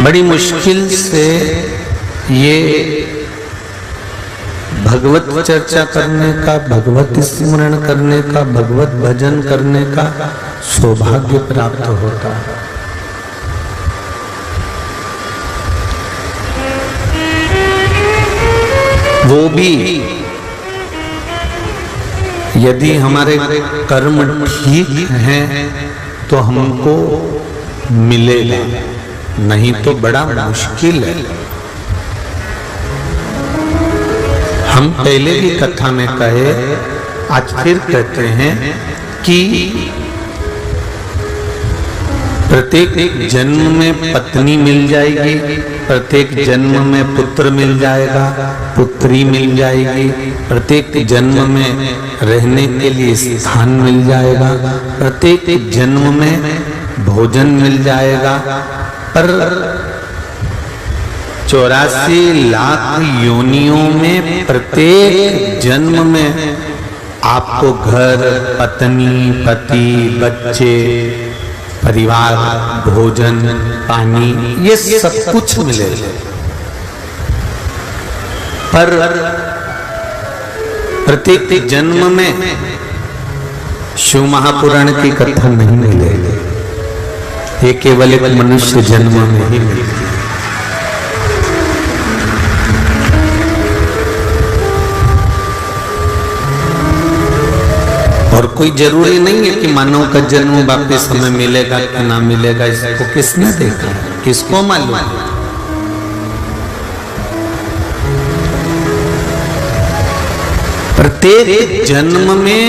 बड़ी मुश्किल से ये भगवत चर्चा करने का, भगवत स्मरण करने का, भगवत भजन करने का सौभाग्य प्राप्त होता है। वो भी यदि हमारे कर्म ठीक हैं तो हमको मिलेगा, नहीं तो बड़ा मुश्किल है। हम पहले भी कथा में कहे, आज फिर कहते हैं कि प्रत्येक जन्म में पत्नी मिल जाएगी, प्रत्येक जन्म में पुत्र मिल जाएगा, पुत्री मिल जाएगी, प्रत्येक जन्म में रहने के लिए स्थान मिल जाएगा, प्रत्येक जन्म में भोजन मिल जाएगा। पर 84 लाख योनियों में प्रत्येक जन्म में आपको घर, पत्नी, पति, बच्चे, परिवार, भोजन, पानी, ये सब कुछ मिलेगा। पर प्रत्येक जन्म में शिव महापुराण की कथा नहीं मिलेगी, ये केवल एक मनुष्य जन्म में ही मिलेगी। और कोई जरूरी नहीं है कि मानव का जन्म वापस हमें मिलेगा कि ना मिलेगा, इसको किसने देखा, किसको मालूम। प्रत्येक जन्म में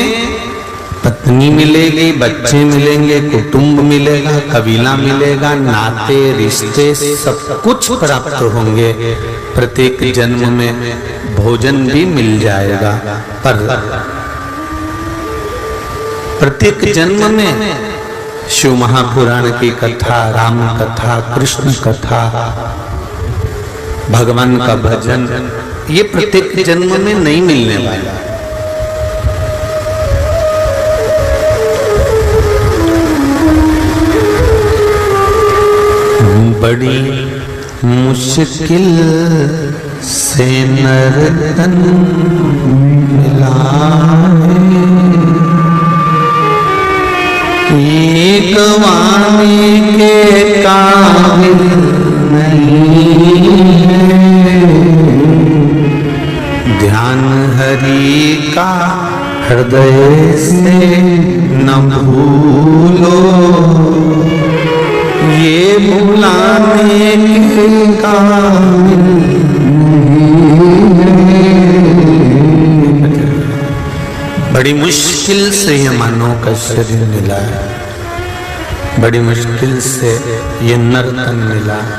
पत्नी मिलेगी, बच्चे मिलेंगे, कुटुंब मिलेगा, कबीला मिलेगा, नाते रिश्ते सब कुछ प्राप्त होंगे। प्रत्येक जन्म में भोजन भी मिल जाएगा। पर प्रत्येक जन्म में शिव महापुराण की कथा, राम कथा, कृष्ण कथा, भगवान का भजन, ये प्रत्येक जन्म में नहीं मिलने वाला। बड़ी मुश्किल से नर तन मिला एक वाणी के काबिल नहीं है, ध्यान हरि का हृदय से न भूलो, ये भुलाने के काबिल नहीं है। बड़ी मुश्किल से ये मानव का शरीर मिला है, बड़ी मुश्किल से ये नर तन मिला है।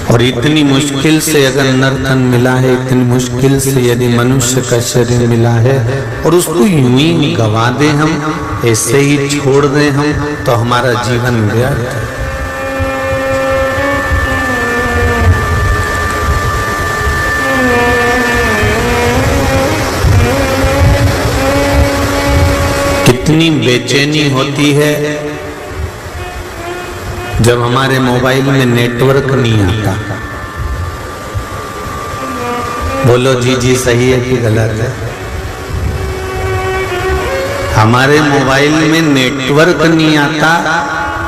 और इतनी मुश्किल से अगर नर तन मिला है, इतनी मुश्किल से यदि मनुष्य का शरीर मिला है और उसको यूं ही गवा दें हम, ऐसे ही छोड़ दें हम, तो हमारा जीवन व्यर्थ है। कितनी बेचैनी होती है जब हमारे मोबाइल में नेटवर्क नहीं आता। बोलो जी जी सही है कि गलत है? हमारे मोबाइल में नेटवर्क नहीं आता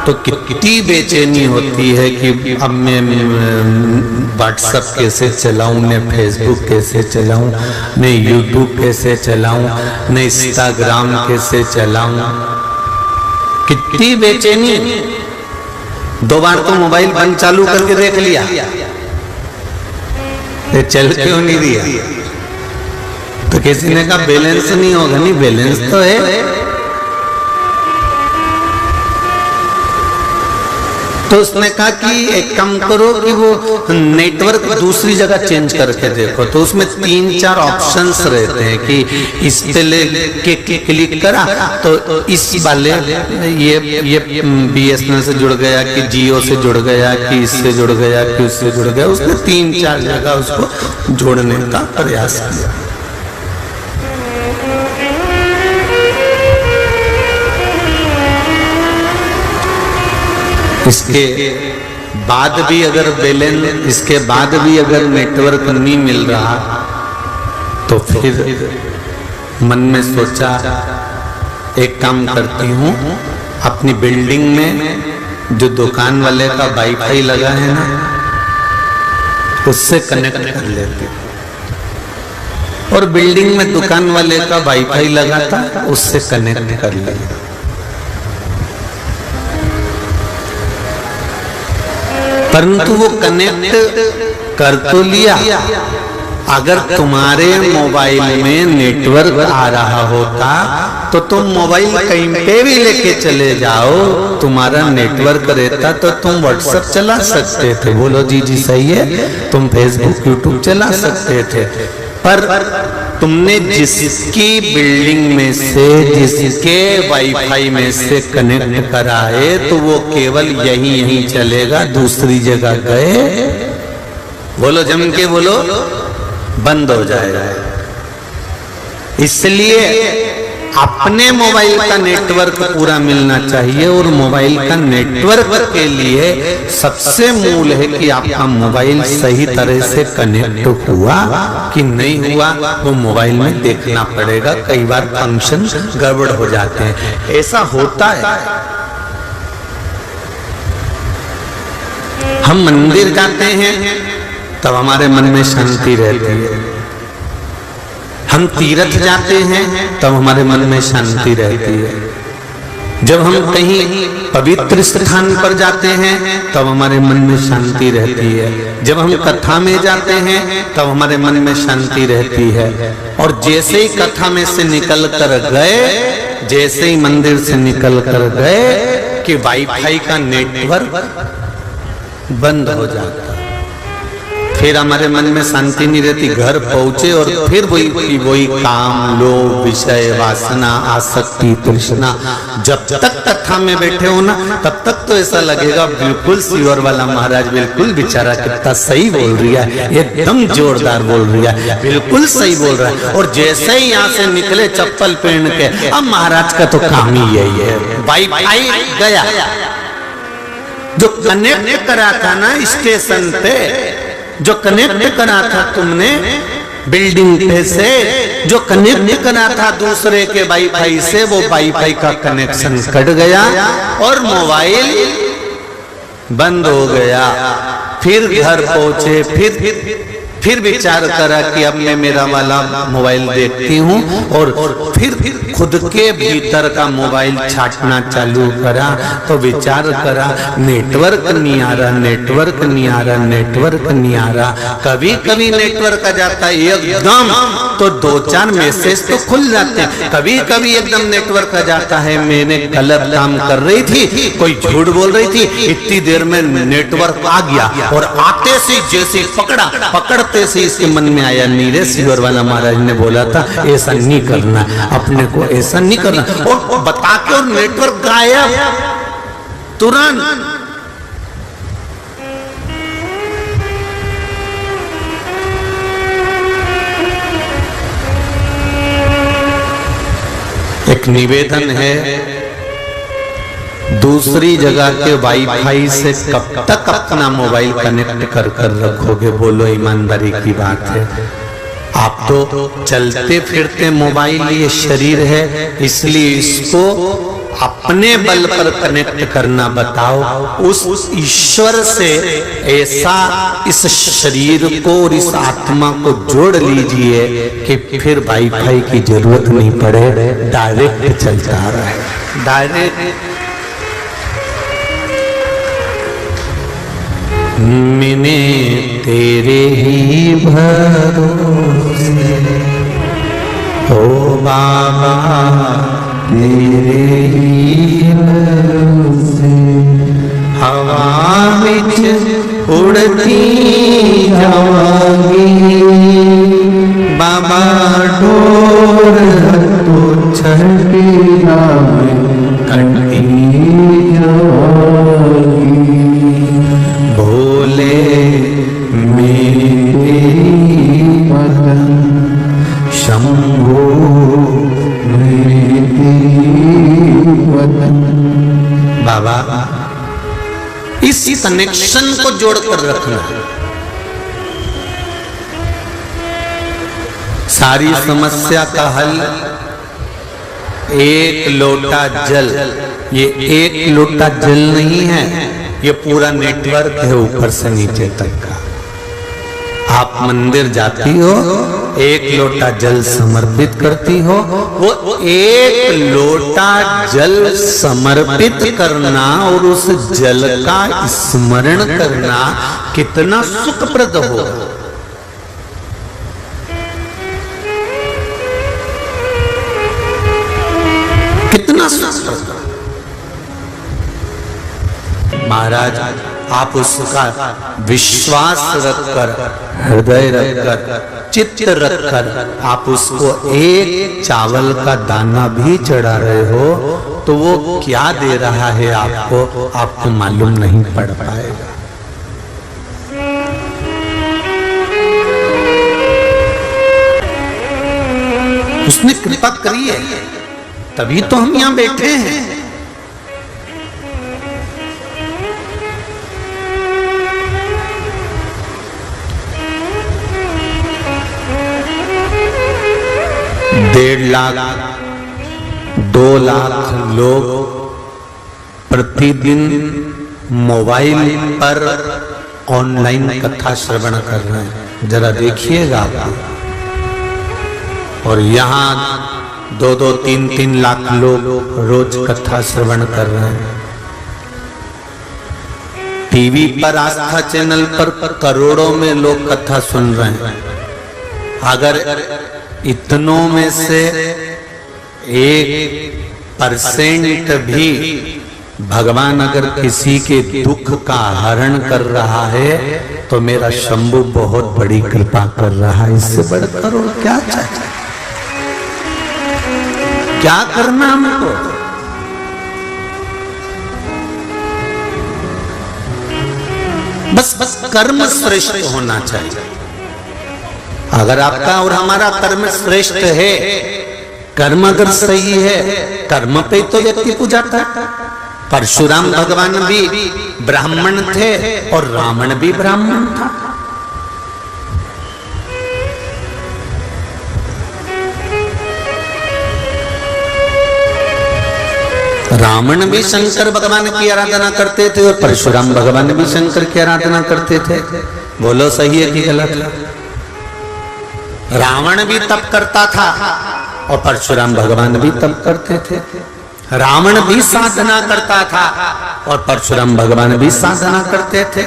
तो कितनी बेचैनी होती है कि अब मैं व्हाट्सएप कैसे चलाऊं, मैं फेसबुक कैसे चलाऊं, मैं यूट्यूब कैसे चलाऊं, मैं इंस्टाग्राम कैसे चलाऊं। कितनी बेचैनी। 2 बार तो मोबाइल बंद चालू करके देख लिया, ये चल क्यों नहीं दिया? तो किसी ने कहा बैलेंस नहीं होगा। नहीं, बैलेंस तो है। तो उसने कहा कि एक काम करो कि वो नेटवर्क दूसरी जगह चेंज करके देखो। तो उसमें 3-4 ऑप्शंस रहते हैं कि इस पे लेके क्लिक करा तो इस वाले ये BSNL से जुड़ गया कि जियो से जुड़ गया कि इससे जुड़ गया कि उससे जुड़ गया। उसने 3-4 जगह उसको जोड़ने का प्रयास किया। इसके बाद भी अगर बैलेंस, इसके बाद भी अगर नेटवर्क नहीं मिल रहा, तो फिर मन में सोचा एक काम करती हूँ, अपनी बिल्डिंग में जो दुकान वाले का वाईफाई लगा है ना, उससे कनेक्ट कर लेते। और बिल्डिंग में दुकान वाले का वाईफाई लगा था, उससे कनेक्ट कर लिया। परंतु वो कनेक्ट कर तो लिया, अगर तुम्हारे मोबाइल में नेटवर्क आ रहा होता तो तुम मोबाइल कहीं पे भी लेके चले जाओ, तुम्हारा नेटवर्क रहता तो तुम व्हाट्सएप चला सकते थे। बोलो जी जी सही है, तुम फेसबुक यूट्यूब चला सकते थे। पर तुमने जिसकी बिल्डिंग में से, जिसके वाईफाई में से कनेक्ट करा है, तो वो केवल यहीं चलेगा, दूसरी जगह गए, बोलो जम के बोलो, बंद हो जाएगा। इसलिए अपने मोबाइल का नेटवर्क पूरा मिलना चाहिए, और मोबाइल का नेटवर्क के लिए सबसे मूल है कि आपका मोबाइल सही तरह से कनेक्ट हुआ कि नहीं हुआ, वो मोबाइल में देखना पड़ेगा। कई बार फंक्शन गड़बड़ हो जाते हैं, ऐसा होता है। हम मंदिर जाते हैं तब हमारे मन में शांति रहती है, हम तीर्थ जाते हैं तब हमारे मन में शांति रहती है, जब हम कहीं पवित्र स्थान पर जाते हैं तब हमारे मन में शांति रहती है, जब हम कथा में जाते हैं तब हमारे मन में शांति रहती है। और जैसे ही कथा में से निकल कर गए, जैसे ही मंदिर से निकल कर गए कि वाईफाई का नेटवर्क बंद हो जाता, फिर हमारे मन में शांति नहीं रहती। घर पहुंचे और फिर वही काम, लोभ, विषय, वासना, आसक्ति, तृष्णा। जब तक कथा में बैठे हो ना, तब तक तो ऐसा लगेगा बिल्कुल सीवर वाला महाराज बिल्कुल बेचारा कितना सही बोल रही है, एकदम जोरदार बोल रही है, बिल्कुल सही बोल रहा है। और जैसे ही यहाँ से निकले चप्पल पहन के, अब महाराज का तो काम ही यही है, वाईफाई गया। जो कनेक्ट करा था ना स्टेशन पे, जो कनेक्ट करा था तुमने बिल्डिंग पे से, जो कनेक्ट करा था दूसरे के वाईफाई से, वो वाईफाई का कनेक्शन कट गया और मोबाइल बंद हो गया। फिर घर पहुंचे, फिर विचार करा कि अब मैं मेरा वाला मोबाइल देखती हूँ, और फिर खुद के भीतर का मोबाइल छाटना चालू करा, तो विचार करा नेटवर्क नहीं आ रहा, नेटवर्क नहीं आ रहा, नेटवर्क नहीं आ रहा। कभी कभी नेटवर्क आ जाता है एकदम, तो 2-4 मैसेज तो खुल जाते हैं। कभी कभी एकदम नेटवर्क आ जाता है। मैंने कल काम कर रही थी, कोई झूठ बोल रही थी, इतनी देर में नेटवर्क आ गया, और आते से जैसे पकड़ते से इसके मन में आया, नीरे सीवर वाला महाराज ने बोला था ऐसा नहीं करना, अपने को ऐसा नहीं करना, और बता के और नेटवर्क गायब तुरंत। एक निवेदन है, दूसरी जगह के वाईफाई से कब तक अपना मोबाइल कनेक्ट कर रखोगे? बोलो ईमानदारी की बात है। आप तो चलते फिरते मोबाइल ये शरीर है, इसलिए इसको अपने बल पर कनेक्ट करना बताओ। उस ईश्वर से ऐसा इस शरीर को और इस आत्मा को जोड़ लीजिए कि फिर वाईफाई की जरूरत नहीं पड़े, डायरेक्ट चलता रहे, डायरेक्ट। मैंने तेरे ही भरोसे, ओ बाबा तेरे ही भरोसे, हवा विच उड़ती जावांगी, बाबा डोर तो छड़के कटी जावांगी, भोले मेरे मदन शंभो मेरे वतन। बाबा इस कनेक्शन को जोड़कर रखना। सारी समस्या का हल एक लोटा जल। ये एक लोटा जल नहीं है, ये पूरा नेटवर्क है ऊपर से नीचे तक का। आप मंदिर जाती हो, एक लोटा जल समर्पित करती हो, वो एक लोटा जल समर्पित करना और उस जल का स्मरण करना कितना सुखप्रद होगा। कितना सुखप्रद। महाराज आप उसका विश्वास रखकर, हृदय रखकर, चित्त रखकर आप उसको एक चावल का दाना भी चढ़ा रहे हो तो वो क्या दे रहा है आपको मालूम नहीं पड़ पाएगा। उसने कृपा करी है, तभी तो हम यहां बैठे हैं। डेढ़ लाख 2 लाख लोग प्रतिदिन मोबाइल पर ऑनलाइन कथा श्रवण कर रहे हैं। जरा देखिएगा आप। और यहाँ 2-2, 3-3 लाख लोग रोज कथा श्रवण कर रहे हैं। टीवी पर आस्था चैनल पर करोड़ों में लोग कथा सुन रहे हैं। अगर इतनों में से 1% भी भगवान अगर किसी के दुख का हरण कर रहा है तो मेरा शंभु बहुत बड़ी कृपा कर रहा है। इससे बढ़कर और क्या चाहिए? क्या करना हमको? बस कर्म श्रेष्ठ होना चाहिए। अगर आपका और हमारा कर्म श्रेष्ठ है, कर्म अगर सही है, कर्म पे तो व्यक्ति पूजाता है। परशुराम भगवान भी ब्राह्मण थे और रावण भी ब्राह्मण था। रावण भी शंकर भगवान की आराधना करते थे और परशुराम भगवान भी शंकर की आराधना करते थे। बोलो सही है कि गलत है? रावण भी तप करता था और परशुराम भगवान भी तप करते थे। रावण भी साधना करता था और परशुराम भगवान भी साधना करते थे।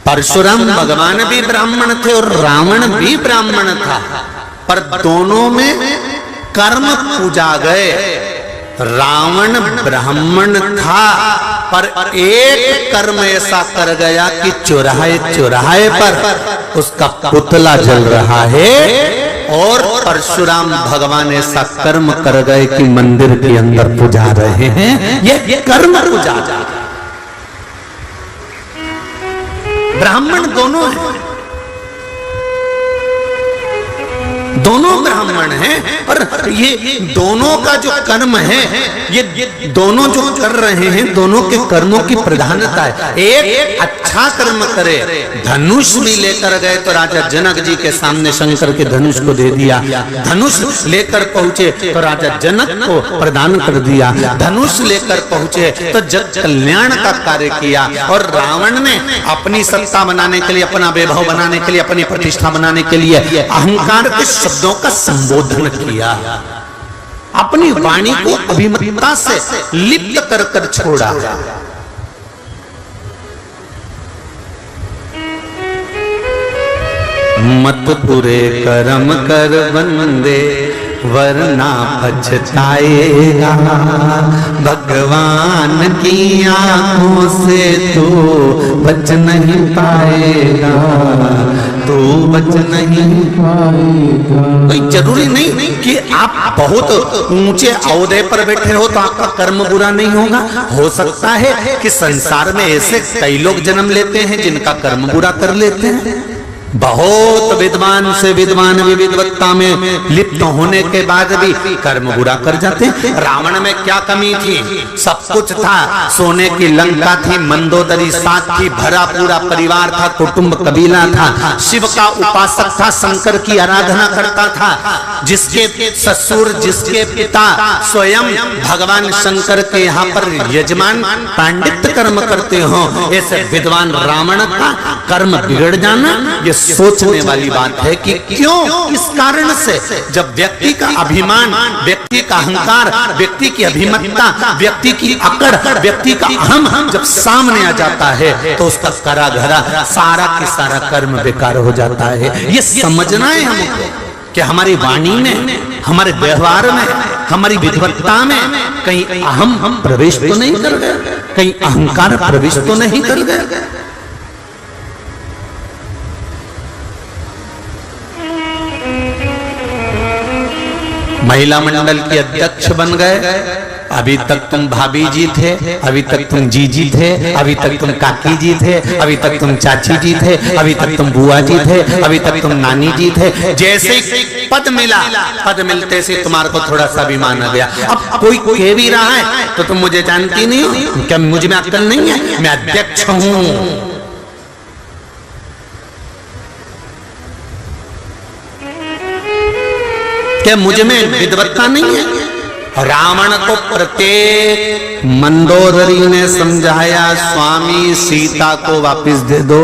परशुराम भगवान भी ब्राह्मण थे और रावण भी ब्राह्मण था, पर दोनों में कर्म पूजा गए। रावण ब्राह्मण था पर एक कर्म ऐसा कर गया कि चौराहे पर उसका पुतला जल रहा है, और परशुराम भगवान ऐसा कर्म कर गए कि मंदिर के अंदर पूजा रहे हैं। ये कर्म पूजा। ब्राह्मण दोनों हैं, दोनों ब्राह्मण हैं, पर ये दोनों का जो कर्म है, ये दोनों जो कर रहे हैं, दोनों के कर्मों की प्रधानता है। एक अच्छा कर्म करे, धनुष भी लेकर गए तो राजा जनक जी के सामने शंकर के धनुष को दे दिया। धनुष लेकर पहुंचे तो राजा जनक को प्रदान कर दिया। धनुष लेकर पहुंचे तो जग कल्याण का कार्य किया। और रावण ने अपनी सत्ता बनाने के लिए, अपना वैभव बनाने के लिए, अपनी प्रतिष्ठा बनाने के लिए अहंकार के शब्दों का संबोधन किया। अपनी वाणी को अभिमतता से लिप्त कर कर छोड़ा। मत पूरे कर्म कर बंदे वरना पछताएगा। भगवान की आंखों से तो बच नहीं पाएगा, तो बच नहीं पाएगा। कोई जरूरी नहीं कि आप बहुत ऊंचे औहदे पर बैठे हो तो आपका कर्म बुरा नहीं होगा। हो सकता है कि संसार में ऐसे कई लोग जन्म लेते हैं जिनका कर्म बुरा कर लेते हैं। बहुत विद्वान से विद्वान भी विद्वत्ता में लिप्त होने के बाद भी कर्म बुरा कर जाते। रावण में क्या कमी थी? सब कुछ था, सोने की लंका थी, मंदोदरी साथ थी, भरा पूरा परिवार था, कुटुंब कबीला था, शिव का उपासक था, शंकर की आराधना करता था, जिसके ससुर जिसके पिता स्वयं भगवान शंकर के यहाँ पर यजमान पांडित्य कर्म करते हो, ऐसे विद्वान रावण का कर्म बिगड़ जाना ये सोचने वाली बात है कि क्यों, किस कारण से। जब व्यक्ति का अभिमान, व्यक्ति का अहंकार, व्यक्ति की अभिमतता, व्यक्ति की अकड़, व्यक्ति का अहम जब सामने आ जाता है तो उसका करा धरा सारा की सारा कर्म बेकार हो जाता है। ये समझना है हमको कि हमारी वाणी में, हमारे व्यवहार में, हमारी विद्वत्ता में कहीं अहम प्रवेश तो नहीं कर गया, कहीं अहंकार प्रवेश तो नहीं कर गया। महिला मंडल के अध्यक्ष बन गए, अभी तक तुम भाभी जी थे, अभी तक तुम जीजी थे, अभी तक तुम काकी जी थे, अभी तक तुम चाची जी थे, अभी तक तुम बुआ जी थे, अभी तक तुम नानी जी थे। जैसे पद मिला, पद मिलते से तुम्हारे को थोड़ा सा अभिमान आ गया। अब कोई कह भी रहा है तो तुम मुझे जानती नहीं हो क्या? मुझे में अक्ल नहीं है? मैं अध्यक्ष हूं। क्या मुझे में विद्वत्ता नहीं है? रावण को प्रत्येक मंदोदरी ने समझाया, स्वामी सीता को वापस दे दो,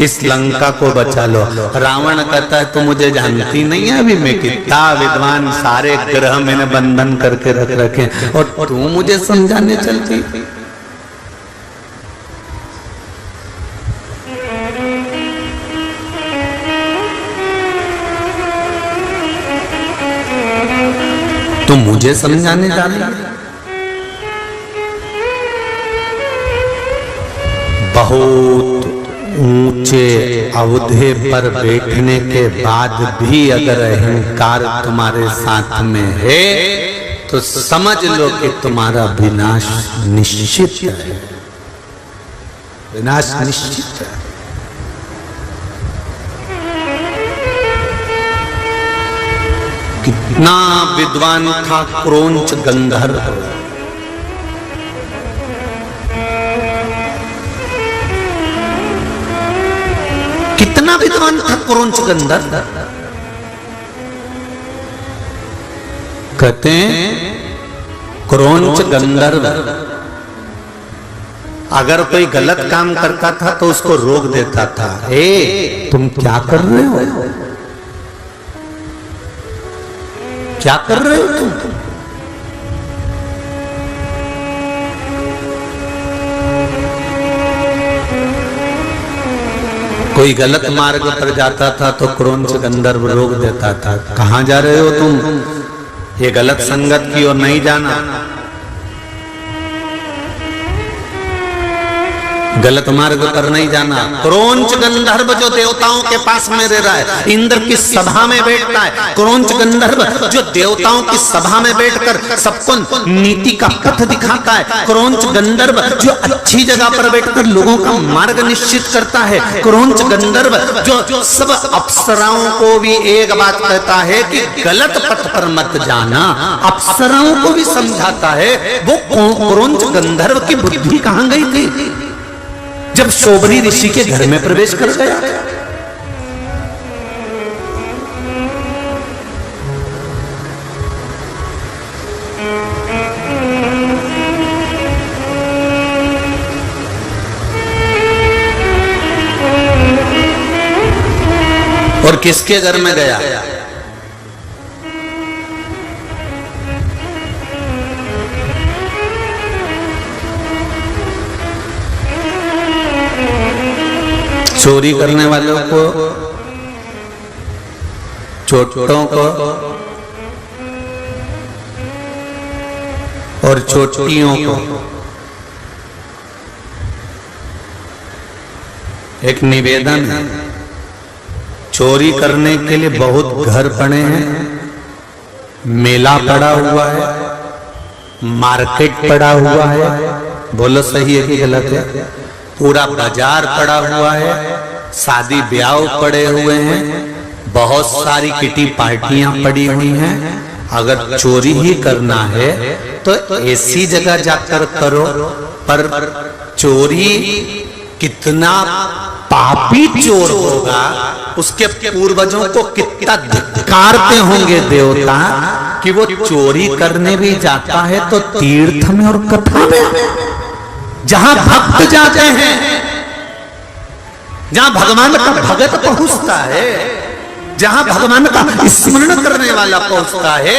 इस लंका को बचा लो। रावण कहता है तू मुझे जानती नहीं है, अभी मैं कितना विद्वान, सारे ग्रह मैंने बंधन करके रख रखे और तू मुझे समझाने चलती। तो मुझे समझाने जा रही है। बहुत ऊंचे अवधे पर बैठने के बाद भी अगर अहंकार तुम्हारे साथ में है तो समझ लो कि तुम्हारा विनाश निश्चित है, विनाश निश्चित है। कितना विद्वान था क्रौंच गंधर्व, कितना विद्वान था क्रौंच गंधर्व। कहते हैं क्रौंच गंधर्व अगर कोई गलत काम करता था तो उसको रोक देता था। ए तुम क्या कर रहे हो, क्या कर रहे हो तुम? कोई गलत मार्ग पर जाता था तो क्रौंच गंधर्व रोक देता था। कहां जा रहे हो तुम? ये गलत संगत की ओर नहीं जाना, गलत मार्ग पर नहीं जाना। क्रौंच गंधर्व जो देवताओं के पास में रह रहा है, इंद्र की सभा में बैठता है, क्रौंच गंधर्व जो देवताओं की सभा में बैठकर सबको नीति का पथ दिखाता है, क्रौंच गंधर्व जो अच्छी जगह पर बैठकर लोगों का मार्ग निश्चित करता है, क्रौंच गंधर्व जो सब अप्सराओं को भी एक बात कहता है कि गलत पथ पर मत जाना, अप्सराओं को भी समझाता है। वो क्रौंच गंधर्व की बुद्धि कहां गई थी जब शोभनी ऋषि के घर में प्रवेश कर गया? और किसके घर में गया? चोरी करने वालों को, चोटों को और चोटियों को एक निवेदन है। चोरी करने के लिए बहुत घर पड़े हैं, मेला पड़ा हुआ है, मार्केट पड़ा हुआ है, बोलो सही है कि गलत है? पूरा बाजार पड़ा हुआ है, शादी ब्याह पड़े हुए हैं, बहुत सारी किटी पार्टियां पड़ी हुई हैं। अगर चोरी ही करना है तो ऐसी जगह जाकर करो, पर चोरी कितना पापी चोर होगा, उसके पूर्वजों को कितना धिक्कारते होंगे देवता कि वो चोरी करने भी जाता है तो तीर्थ में और कथा में, जहां भक्त जाते हैं, जहां भगवान का भगत पहुंचता है, जहां भगवान का स्मरण करने वाला पहुंचता है,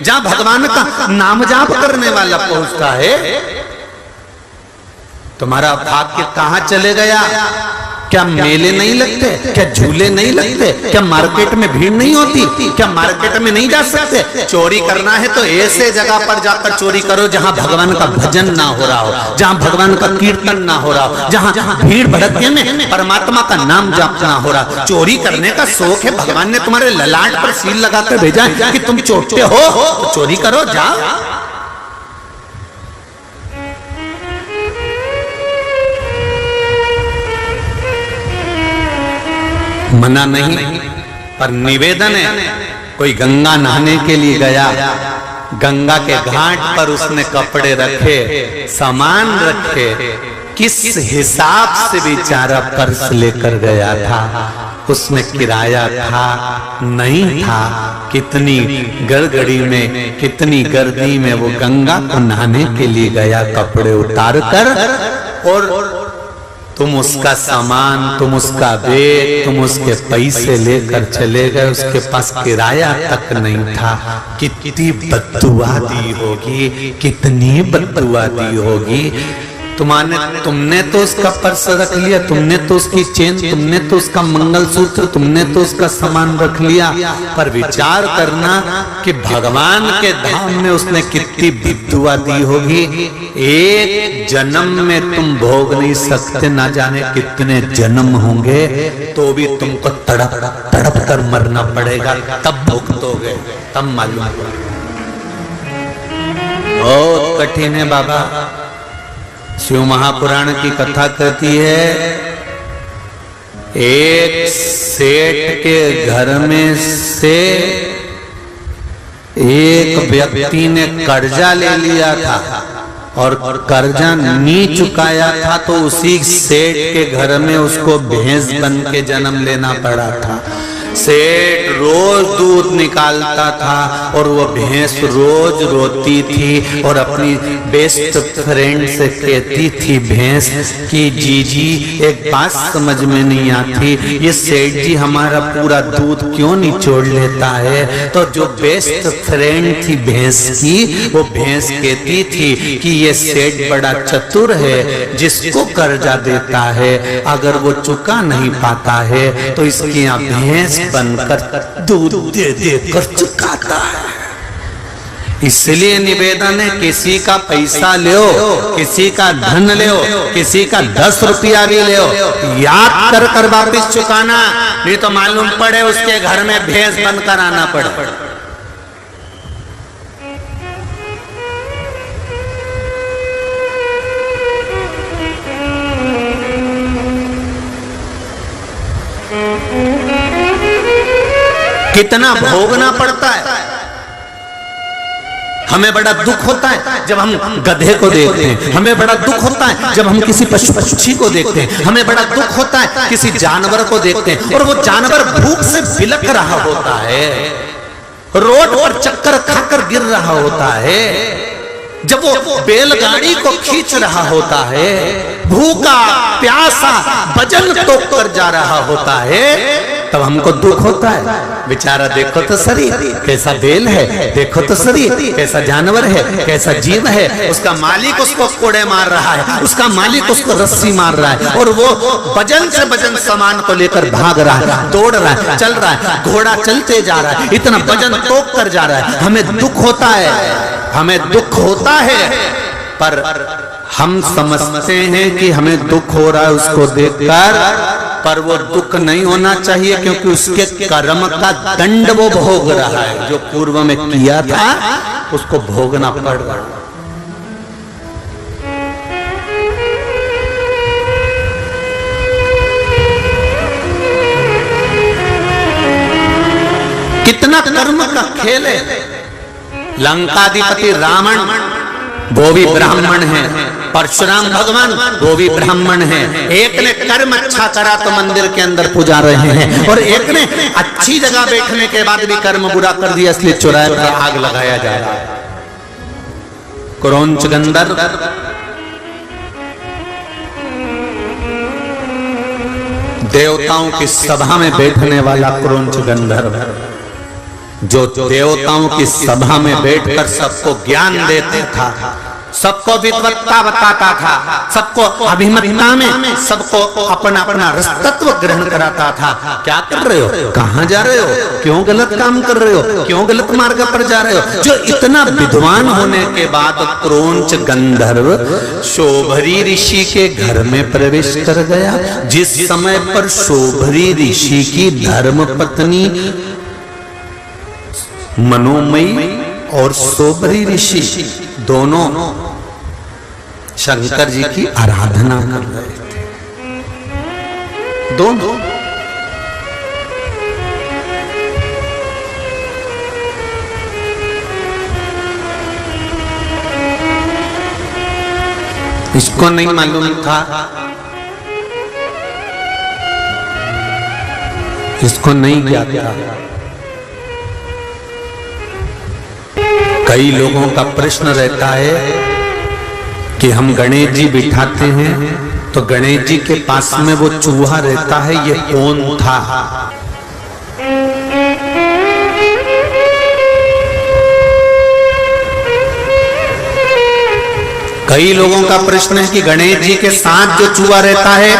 जहां भगवान का नाम जाप करने वाला पहुंचता है। तुम्हारा भाग्य कहां चले गया? क्या मेले नहीं लगते? क्या झूले नहीं लगते? क्या मार्केट में भीड़ नहीं होती? क्या मार्केट में नहीं जा सकते? चोरी करना है तो ऐसे जगह पर जाकर चोरी करो जहां भगवान का भजन ना हो रहा हो, जहां भगवान का कीर्तन ना हो रहा हो, जहां भीड़ भड़के में परमात्मा का नाम जाप ना हो रहा। चोरी करने का शौक है, भगवान ने तुम्हारे ललाट पर सील लगाकर भेजा है कि तुम चोरते हो तो चोरी करो, जाओ। मना नहीं, पर निवेदन है। कोई गंगा नहाने के लिए गया, गंगा के घाट पर उसने कपड़े रखे, सामान रखे, किस हिसाब से बेचारा पर्स लेकर गया था, उसमें किराया था नहीं था, कितनी गड़गड़ी में, कितनी गर्दी में वो गंगा को नहाने के लिए गया कपड़े उतार कर, और तुम उसका सामान, तुम उसका बैग, तुम उसके पैसे लेकर चले गए, उसके पास किराया तक नहीं था। कितनी बद्दुआ दी होगी, कितनी बद्दुआ दी होगी। तुमने तो उसका पर्स रख लिया, तुमने तो उसकी चेन, तुमने तो उसका मंगलसूत्र, तुमने तो उसका सामान रख लिया, पर विचार करना कि भगवान के धाम में उसने कितनी बद्दुआ दी होगी। एक जन्म में तुम भोग नहीं सकते, ना जाने कितने जन्म होंगे, तो भी तुमको तड़प तड़प कर मरना पड़ेगा, तब भुगतोगे, तब मालूम। बहुत कठिन है बाबा। शिव महापुराण की कथा कहती है, एक सेठ के घर में से एक व्यक्ति ने कर्जा ले लिया था और कर्जा नहीं चुकाया था, तो उसी सेठ के घर में उसको भैंस बन के जन्म लेना पड़ा था। सेठ रोज दूध निकालता था और वो भैंस रोज रोती थी और अपनी बेस्ट फ्रेंड से कहती थी भैंस कि जीजी एक बात समझ में नहीं आती, ये सेठ जी हमारा पूरा दूध क्यों निचोड़ लेता है। तो जो बेस्ट फ्रेंड थी भैंस की, वो भैंस कहती थी कि ये सेठ बड़ा चतुर है, जिसको कर्जा देता है अगर वो चुका नहीं पाता है तो इसकी यहाँ भैंस बनकर दूध दे देकर चुकाता है। इसलिए निवेदन है, किसी का पैसा लो, किसी का धन लो, किसी का 10 रुपया भी लो, याद कर कर वापिस चुकाना, नहीं तो मालूम पड़े उसके घर में भैंस बनकर आना पड़े। कितना भोगना पड़ता है। हमें बड़ा दुख होता है जब हम गधे को देखते हैं, हमें बड़ा दुख होता है जब हम किसी पशु पक्षी को देखते हैं, हमें बड़ा दुख होता है किसी जानवर को देखते हैं और वो जानवर भूख से बिलख रहा होता है, रोड पर चक्कर खाकर गिर रहा होता है, जब वो बैलगाड़ी को खींच रहा होता है, भूखा प्यासा वजन तोड़ कर जा रहा होता है, तब हमको दुख होता है। बेचारा देखो तो शरीर कैसा बैल है, देखो तो शरीर कैसा जानवर है, कैसा जीव है, उसका मालिक उसको कोड़े मार रहा है, उसका मालिक उसको रस्सी मार रहा है और वो वजन से वजन सामान को लेकर भाग रहा है, दौड़ रहा है, चल रहा है, घोड़ा चलते जा रहा है, इतना वजन तोड़ कर जा रहा है। हमें दुख होता है, हमें दुख होता है, पर हम समझते हैं कि हमें दुख हो रहा है उसको देखकर, पर वो दुख नहीं होना चाहिए क्योंकि उसके कर्म का दंड वो भोग रहा है, जो पूर्व में किया था उसको भोगना पड़ रहा है। कर्म का खेल है। लंकाधिपति रावण वो भी ब्राह्मण है, परशुराम भगवान वो भी ब्राह्मण है। एक ने कर्म अच्छा करा तो मंदिर के अंदर पूजा रहे हैं, और एक ने अच्छी जगह बैठने के बाद भी कर्म बुरा कर दिया, इसलिए चुराए पर आग लगाया जा रहा है। क्रौंच गंधर्व देवताओं की सभा में बैठने वाला क्रौंच गंधर्व, जो देवताओं की सभा में बैठकर सबको ज्ञान देता था, सबको विद्वत्ता बताता था, सबको अभिमतता में सबको अपना अपना रसतत्व ग्रहण कराता था। क्या कर रहे हो, कहां जा रहे हो, क्यों गलत काम कर रहे हो, क्यों गलत मार्ग पर जा रहे हो। जो इतना विद्वान होने के बाद क्रौंच गंधर्व शोभरी ऋषि के घर में प्रवेश कर गया, जिस समय पर शोभरी ऋषि की धर्म पत्नी मनोमयी और शोभरी ऋषि दोनों शंकर जी की आराधना कर रहे थे। दोनों इसको नहीं मालूम था, इसको नहीं ज्ञात था। कई लोगों का प्रश्न रहता है कि हम गणेश जी बिठाते हैं तो गणेश जी के पास में वो चूहा रहता है, ये कौन था। कई लोगों का प्रश्न है कि गणेश जी के साथ जो चूहा रहता है,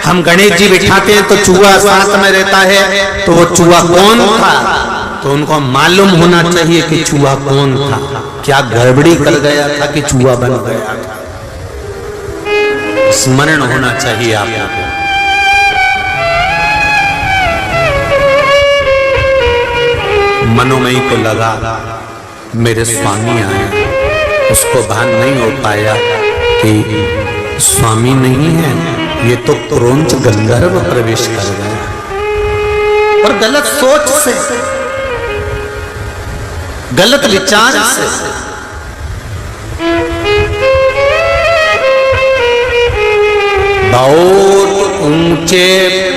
हम गणेश जी बिठाते हैं तो चूहा साथ में रहता है, तो वो चूहा कौन था। तो उनको मालूम होना चाहिए कि चूहा कौन था, क्या गड़बड़ी कर गया था कि चूहा बन गया था। स्मरण होना चाहिए आपको। मनोमयी को लगा मेरे स्वामी आए, उसको भान नहीं हो पाया कि स्वामी नहीं है, ये तो क्रौंच गंधर्व प्रवेश कर गया। और गलत सोच से, गलत विचार से बहुत ऊंचे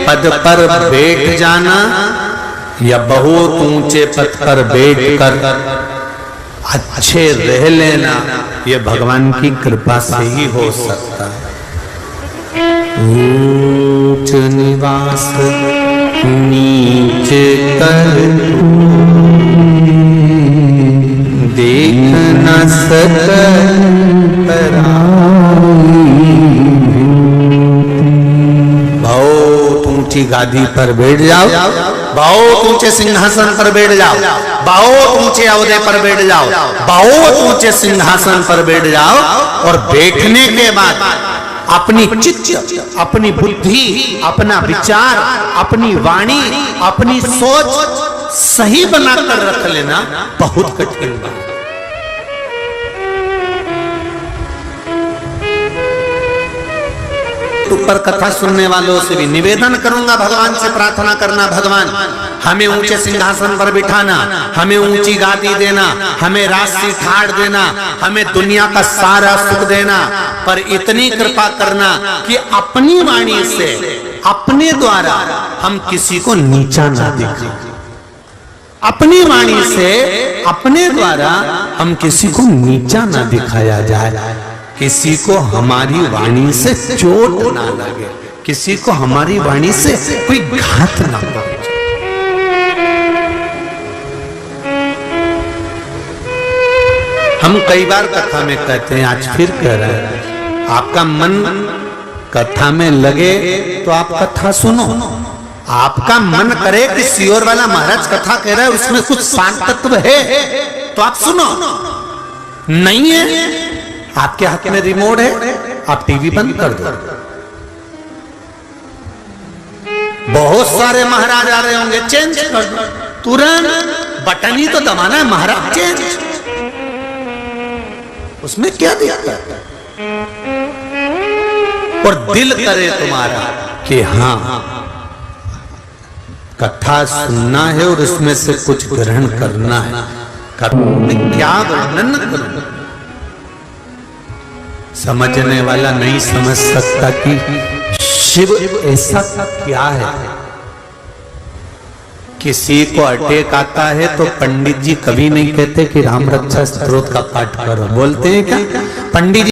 पद पर बैठ जाना या बहुत ऊंचे पद पर बैठकर अच्छे रह लेना, यह भगवान की कृपा से ही हो सकता है। ऊंच निवास नीचे कर देख न सकत बहुत ऊंची गादी पर बैठ जाओ, बहुत ऊंचे सिंहासन पर बैठ जाओ, बहुत ऊंचे अहदे पर बैठ जाओ, बहुत ऊंचे सिंहासन पर बैठ जाओ, और बैठने के बाद अपनी चित्त, अपनी बुद्धि, अपना विचार, अपनी वाणी, अपनी सोच सही बनाकर रख लेना बहुत कठिन बात। ऊपर कथा सुनने वालों से भी निवेदन करूंगा, भगवान से प्रार्थना करना, भगवान हमें ऊंचे सिंहासन पर बिठाना, हमें ऊंची गादी देना, हमें राष्ट्रीय ठाड़ देना, हमें दुनिया का सारा सुख देना, पर इतनी कृपा करना कि अपनी वाणी से, अपने द्वारा हम किसी को नीचा ना दिखाएं। अपनी वाणी से, अपने द्वारा हम किसी को नीचा ना दिखाया जाए, किसी को हमारी वाणी से चोट ना लगे, किसी को हमारी वाणी से कोई घात ना पहुंचे। हम कई बार कथा में कहते हैं, आज फिर कह रहे हैं, आपका मन कथा में लगे तो आप कथा सुनो। आपका मन करे कि सियोर वाला महाराज कथा कह रहा है, उसमें कुछ शांत तत्व है, तो आप सुनो। नहीं है, आपके हाथ में रिमोट है, आप टीवी बंद कर दो। बहुत सारे महाराज आ रहे होंगे, चेंज कर दो तुरंत, बटन ही तो दबाना है, महाराज चेंज, उसमें क्या दिक्कत है। और दिल करे तुम्हारा कि हाँ कथा सुनना है और उसमें से कुछ ग्रहण करना है। मैं क्या वर्णन करूं, समझने वाला नहीं समझ सकता कि शिव ऐसा क्या है। किसी को अटैक आता है तो पंडित जी कभी नहीं कहते कि राम रक्षा स्तोत्र का पाठ करो, बोलते हैं क्या पंडित जी